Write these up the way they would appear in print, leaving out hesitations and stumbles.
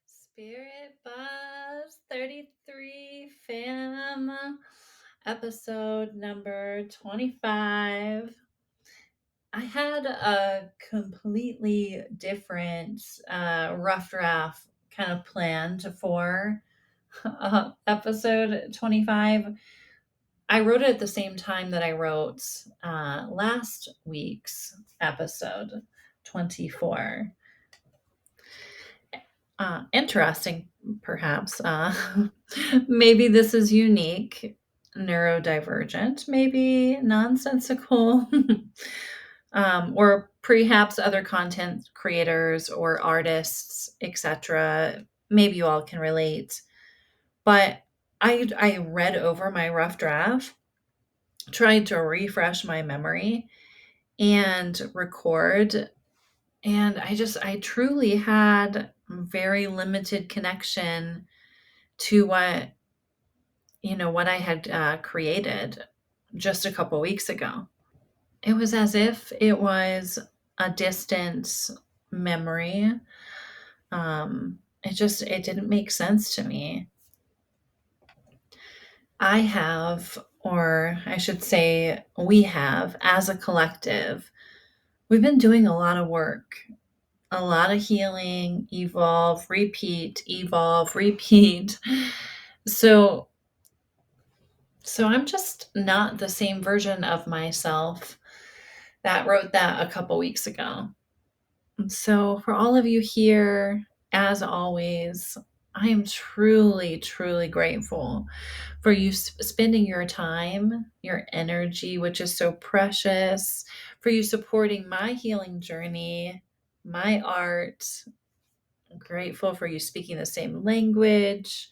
Spirit Buzz 33 fam, episode number 25. I had a completely different rough draft kind of planned for episode 25. I wrote it at the same time that I wrote last week's episode 24. Interesting, perhaps. Maybe this is unique, neurodivergent, maybe nonsensical, or perhaps other content creators or artists, etc. Maybe you all can relate. But I read over my rough draft, tried to refresh my memory, and record, and I truly had very limited connection to what I had created just a couple weeks ago. It was as if it was a distant memory. It didn't make sense to me. I have, or I should say, we have, as a collective, we've been doing a lot of work, a lot of healing, evolve, repeat. So I'm just not the same version of myself that wrote that a couple weeks ago. So for all of you here, as always, I am truly, truly grateful for you spending your time, your energy, which is so precious, for you supporting my healing journey, my art. I'm grateful for you speaking the same language.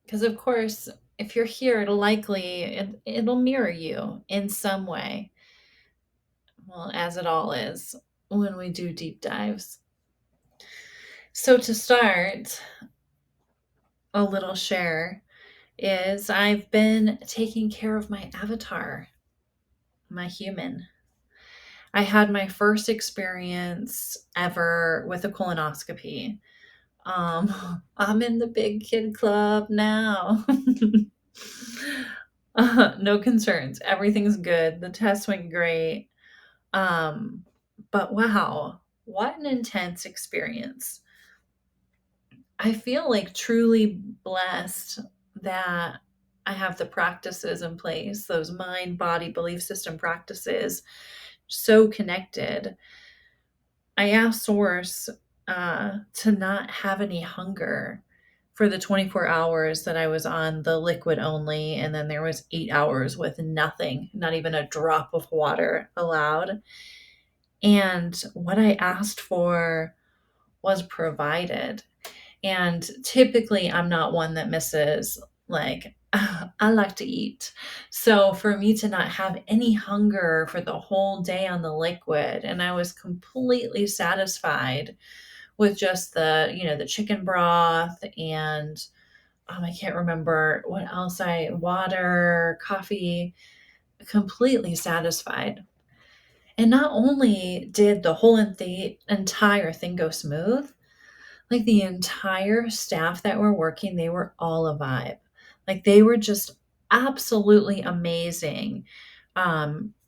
Because of course, if you're here, it'll mirror you in some way. Well, as it all is when we do deep dives. So to start, a little share is I've been taking care of my avatar, my human. I had my first experience ever with a colonoscopy. I'm in the big kid club now. No concerns. Everything's good. The test went great. But wow, what an intense experience. I feel like truly blessed that I have the practices in place, those mind, body, belief system practices, so connected. I asked Source to not have any hunger for the 24 hours that I was on the liquid only, and then there was 8 hours with nothing, not even a drop of water allowed. And what I asked for was provided. And typically, I'm not one that misses, like, I like to eat. So for me to not have any hunger for the whole day on the liquid, and I was completely satisfied with just the chicken broth and I can't remember what else water, coffee, completely satisfied. And not only did the entire thing go smooth, like the entire staff that were working, they were all a vibe. Like they were just absolutely amazing.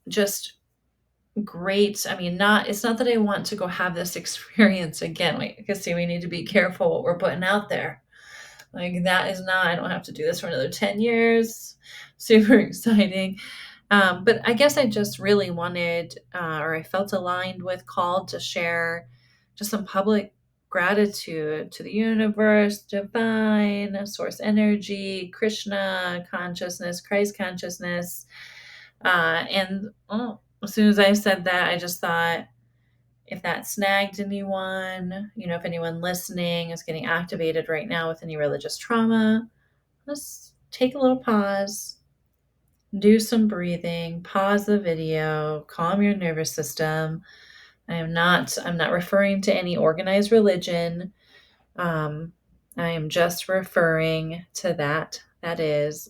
Just great. I mean, it's not that I want to go have this experience again. We need to be careful what we're putting out there. Like that is not, I don't have to do this for another 10 years. Super exciting. But I guess I just really wanted, or I felt aligned with, called to share just some public gratitude to the universe, divine, source energy, Krishna consciousness, Christ consciousness. As soon as I said that, I just thought, if that snagged anyone, if anyone listening is getting activated right now with any religious trauma, just take a little pause, do some breathing, pause the video, calm your nervous system. I'm not referring to any organized religion. I am just referring to that is.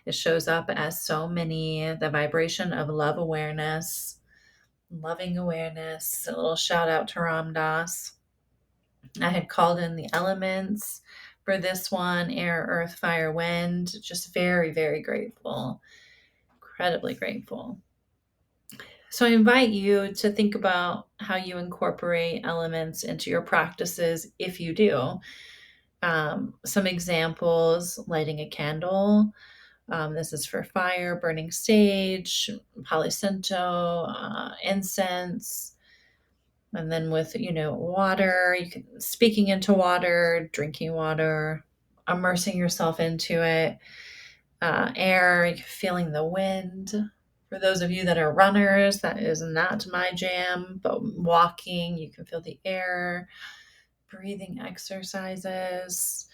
It shows up as so many, the vibration of love awareness, loving awareness. A little shout out to Ram Dass. I had called in the elements for this one: air, earth, fire, wind. Just very, very grateful. Incredibly grateful. So I invite you to think about how you incorporate elements into your practices if you do. Some examples: lighting a candle. This is for fire, burning sage, polycinto, incense. And then with, water, you can speaking into water, drinking water, immersing yourself into it. Air, feeling the wind. For those of you that are runners, that is not my jam, but walking, you can feel the air. Breathing exercises.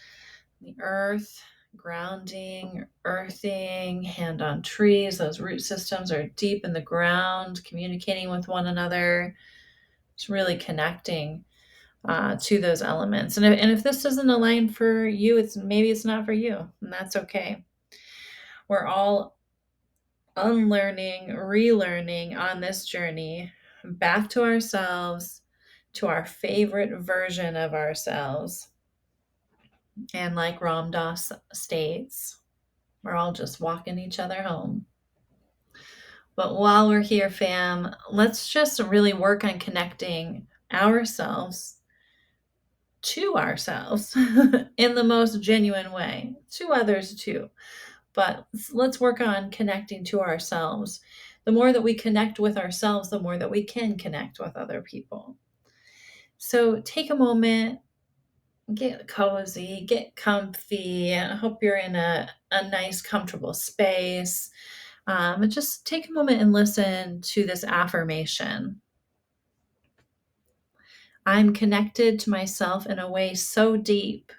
The earth, grounding, earthing, hand on trees. Those root systems are deep in the ground, communicating with one another. It's really connecting to those elements. And if this doesn't align for you, maybe it's not for you, and that's okay. We're all unlearning, relearning on this journey back to ourselves, to our favorite version of ourselves. And like Ram Dass states, we're all just walking each other home. But while we're here, fam, let's just really work on connecting ourselves to ourselves in the most genuine way, to others too. But let's work on connecting to ourselves. The more that we connect with ourselves, the more that we can connect with other people. So take a moment, get cozy, get comfy. I hope you're in a nice, comfortable space. And just take a moment and listen to this affirmation. I'm connected to myself in a way so deep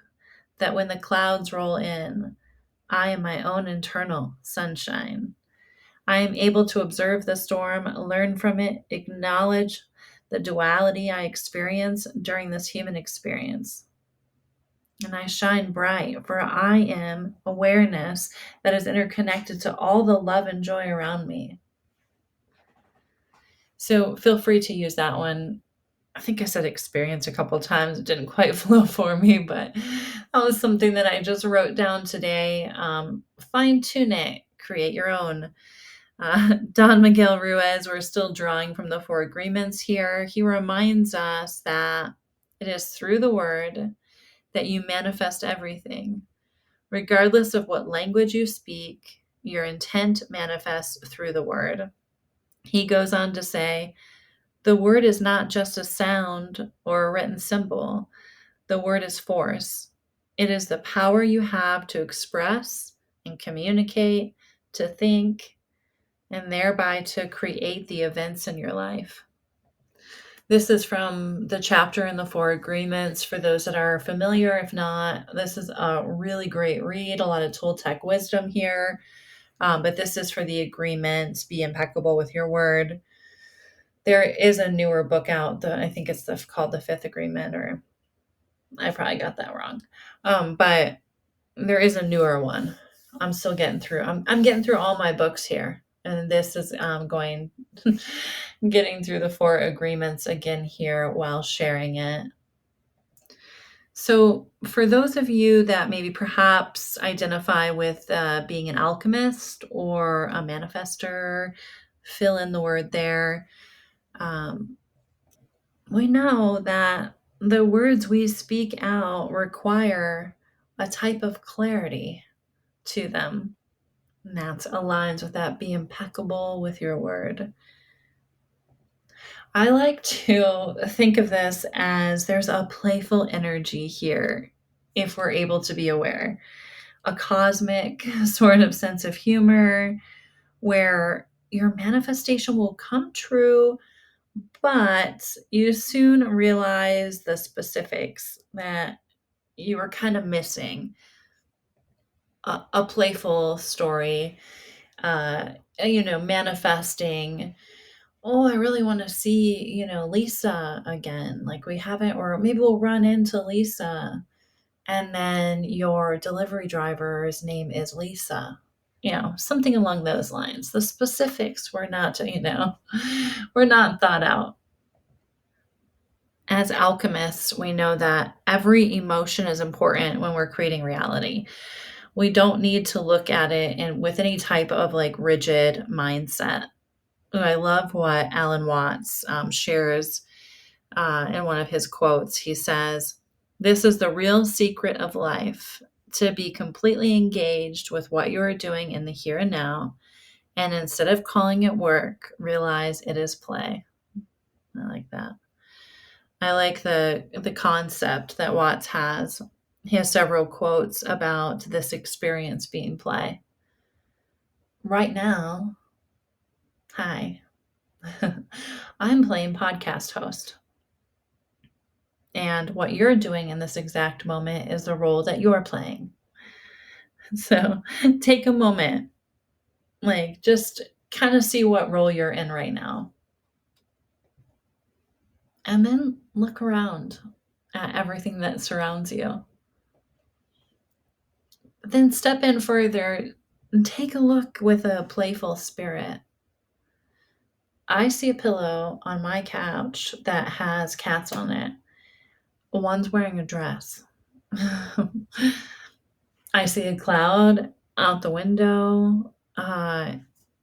that when the clouds roll in, I am my own internal sunshine. I am able to observe the storm, learn from it, acknowledge the duality I experience during this human experience. And I shine bright, for I am awareness that is interconnected to all the love and joy around me. So feel free to use that one. I think I said experience a couple times. It didn't quite flow for me, but that was something that I just wrote down today. Fine tune it, create your own. Don Miguel Ruiz, we're still drawing from the Four Agreements here. He reminds us that it is through the word that you manifest everything. Regardless of what language you speak, your intent manifests through the word. He goes on to say, the word is not just a sound or a written symbol. The word is force. It is the power you have to express and communicate, to think, and thereby to create the events in your life. This is from the chapter in the Four Agreements. For those that are familiar, if not, this is a really great read, a lot of Toltec wisdom here. But this is for the agreements, be impeccable with your word. There is a newer book out, I think it's called The Fifth Agreement, or I probably got that wrong. But there is a newer one. I'm still getting through. I'm getting through all my books here. And this is getting through the Four Agreements again here while sharing it. So for those of you that maybe perhaps identify with being an alchemist or a manifester, fill in the word there. We know that the words we speak out require a type of clarity to them. And that aligns with that. Be impeccable with your word. I like to think of this as there's a playful energy here, if we're able to be aware. A cosmic sort of sense of humor where your manifestation will come true, but you soon realize the specifics that you were kind of missing. A playful story, manifesting. Oh, I really want to see, Lisa again. Like we haven't, or maybe we'll run into Lisa. And then your delivery driver's name is Lisa. something along those lines. The specifics were not, were not thought out. As alchemists, we know that every emotion is important when we're creating reality. We don't need to look at it and with any type of like rigid mindset. Ooh, I love what Alan Watts shares in one of his quotes. He says, "This is the real secret of life, to be completely engaged with what you are doing in the here and now, and instead of calling it work, realize it is play." I like that. I like the concept that Watts has. He has several quotes about this experience being play. Right now, hi, I'm playing podcast host. And what you're doing in this exact moment is the role that you're playing. So take a moment, like just kind of see what role you're in right now. And then look around at everything that surrounds you. Then step in further and take a look with a playful spirit. I see a pillow on my couch that has cats on it. One's wearing a dress. I see a cloud out the window.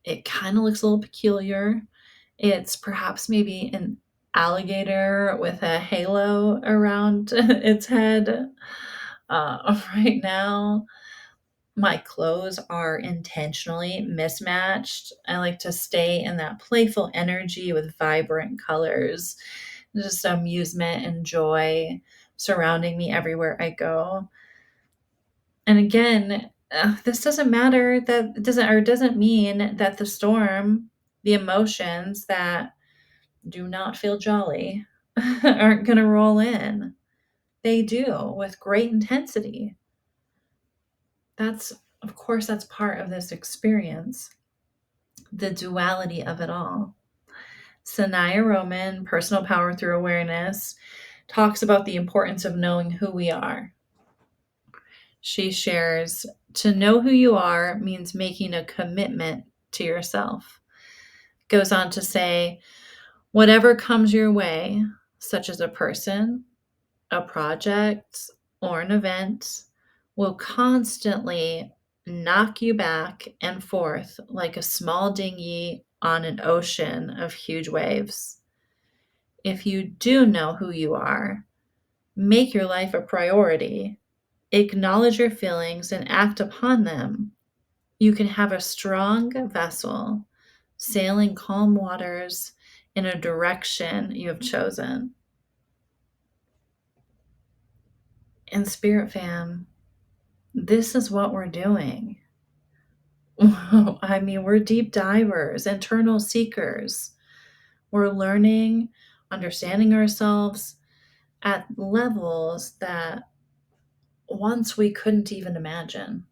It kind of looks a little peculiar. It's perhaps maybe an alligator with a halo around its head. Right now, my clothes are intentionally mismatched. I like to stay in that playful energy with vibrant colors, just amusement and joy surrounding me everywhere I go. And again, this doesn't matter that it doesn't mean that the storm, the emotions that do not feel jolly aren't going to roll in. They do with great intensity. That's, of course, that's part of this experience, the duality of it all. Sanaya Roman, Personal Power Through Awareness, talks about the importance of knowing who we are. She shares, to know who you are means making a commitment to yourself. Goes on to say, whatever comes your way, such as a person, a project, or an event, will constantly knock you back and forth like a small dinghy on an ocean of huge waves. If you do know who you are, make your life a priority, acknowledge your feelings and act upon them, you can have a strong vessel sailing calm waters in a direction you have chosen. And Spirit Fam, this is what we're doing. I mean, we're deep divers, internal seekers. We're learning, understanding ourselves at levels that once we couldn't even imagine.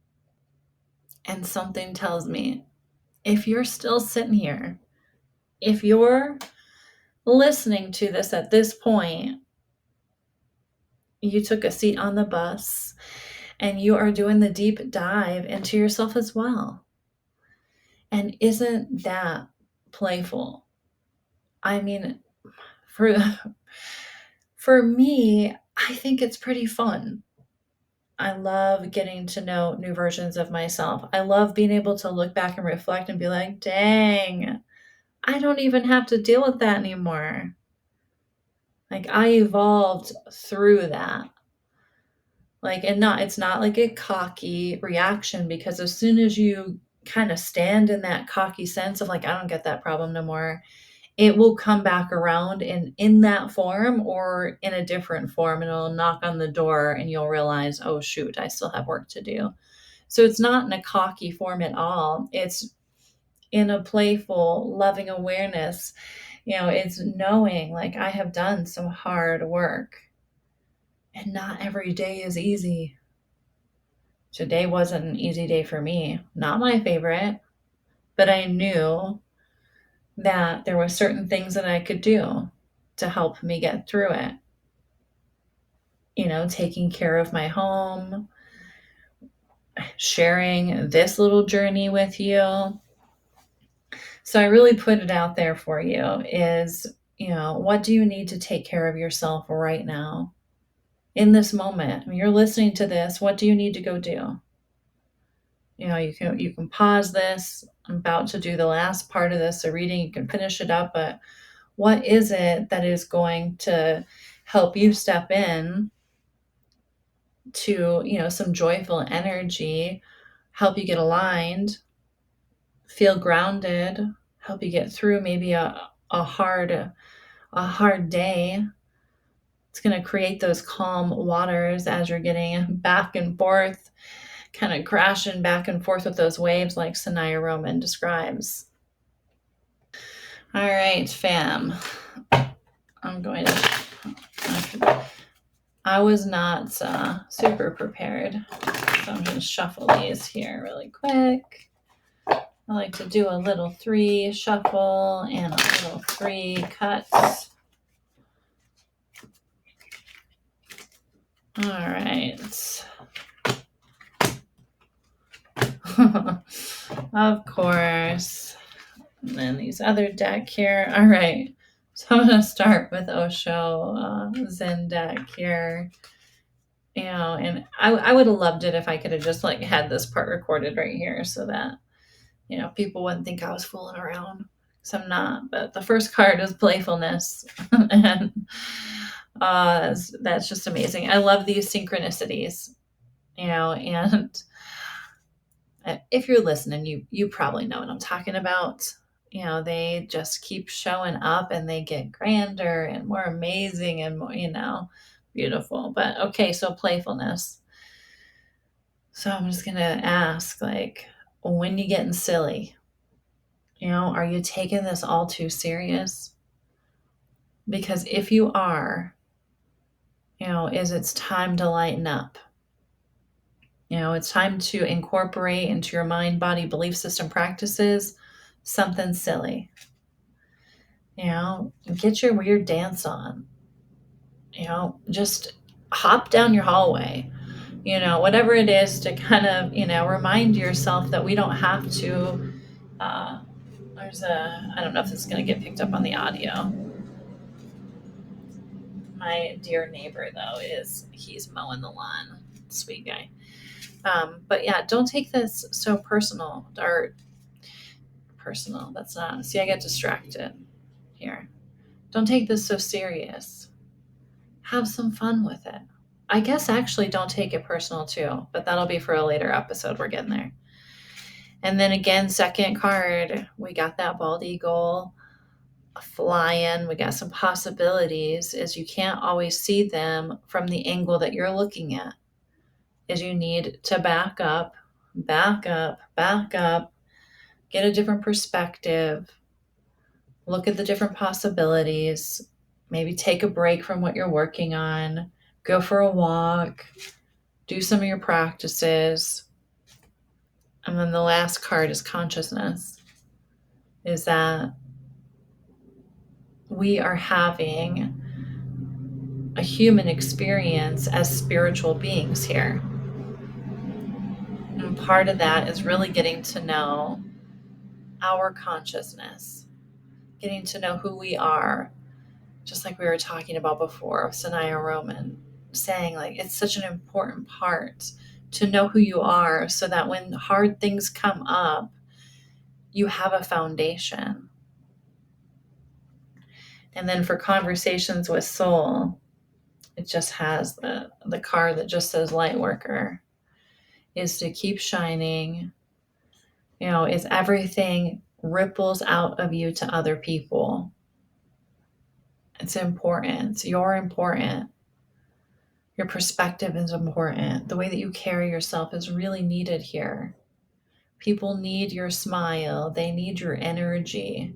And something tells me, if you're still sitting here, if you're listening to this at this point, you took a seat on the bus and you are doing the deep dive into yourself as well. And isn't that playful? I mean, for for me, I think it's pretty fun. I love getting to know new versions of myself. I love being able to look back and reflect and be like, dang, I don't even have to deal with that anymore. Like I evolved through that. Like, and it's not like a cocky reaction, because as soon as you kind of stand in that cocky sense of like, I don't get that problem no more, it will come back around in that form or in a different form, and it'll knock on the door and you'll realize, oh shoot, I still have work to do. So it's not in a cocky form at all. It's in a playful, loving awareness. It's knowing like I have done some hard work and not every day is easy. Today wasn't an easy day for me. Not my favorite, but I knew that there were certain things that I could do to help me get through it. Taking care of my home, sharing this little journey with you. So I really put it out there for you is, what do you need to take care of yourself right now in this moment? I mean, you're listening to this. What do you need to go do? You can pause this. I'm about to do the last part of this, the reading. You can finish it up, but what is it that is going to help you step in to, some joyful energy, help you get aligned, feel grounded, help you get through maybe a hard day. It's going to create those calm waters as you're getting back and forth, kind of crashing back and forth with those waves like Sanaya Roman describes. All right, fam. I'm going to. I was not super prepared, so I'm going to shuffle these here really quick. I like to do a little 3 shuffle and a little 3 cuts. All right. Of course. And then these other deck here. All right. So I'm going to start with Osho Zen deck here. And I would have loved it if I could have just had this part recorded right here so that, people wouldn't think I was fooling around. So I'm not. But the first card is playfulness. And that's just amazing. I love these synchronicities, and if you're listening, you probably know what I'm talking about. They just keep showing up and they get grander and more amazing and more, beautiful. But okay, so playfulness. So I'm just gonna ask, when you getting silly? Are you taking this all too serious? Because if you are, is it's time to lighten up. It's time to incorporate into your mind, body, belief system practices something silly. Get your weird dance on. Just hop down your hallway. Whatever it is to kind of, remind yourself that we don't have to. I don't know if this is going to get picked up on the audio. My dear neighbor, though, he's mowing the lawn. Sweet guy. But yeah, don't take this so personal. That's not. See, I get distracted here. Don't take this so serious. Have some fun with it. I guess actually don't take it personal too, but that'll be for a later episode. We're getting there. And then again, second card, we got that bald eagle flying. We got some possibilities is you can't always see them from the angle that you're looking at. Is you need to back up, get a different perspective, look at the different possibilities, maybe take a break from what you're working on, go for a walk, do some of your practices. And then the last card is consciousness, is that we are having a human experience as spiritual beings here. And part of that is really getting to know our consciousness, getting to know who we are, just like we were talking about before, Sanaya Roman saying it's such an important part to know who you are so that when hard things come up, you have a foundation. And then for conversations with soul, it just has the card that just says light worker, is to keep shining. Is everything ripples out of you to other people. It's important. You're important. Your perspective is important. The way that you carry yourself is really needed here. People need your smile. They need your energy.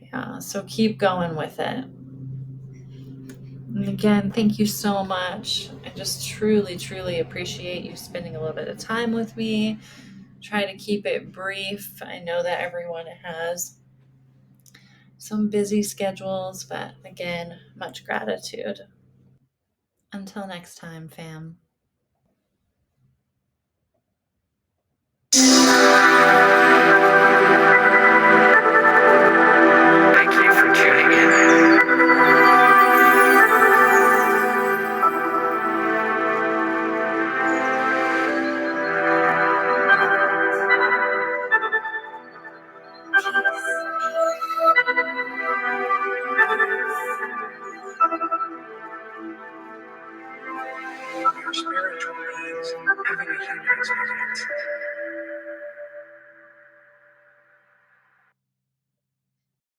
Yeah, so keep going with it. And again, thank you so much. I just truly, truly appreciate you spending a little bit of time with me. Try to keep it brief. I know that everyone has some busy schedules, but again, much gratitude. Until next time, fam.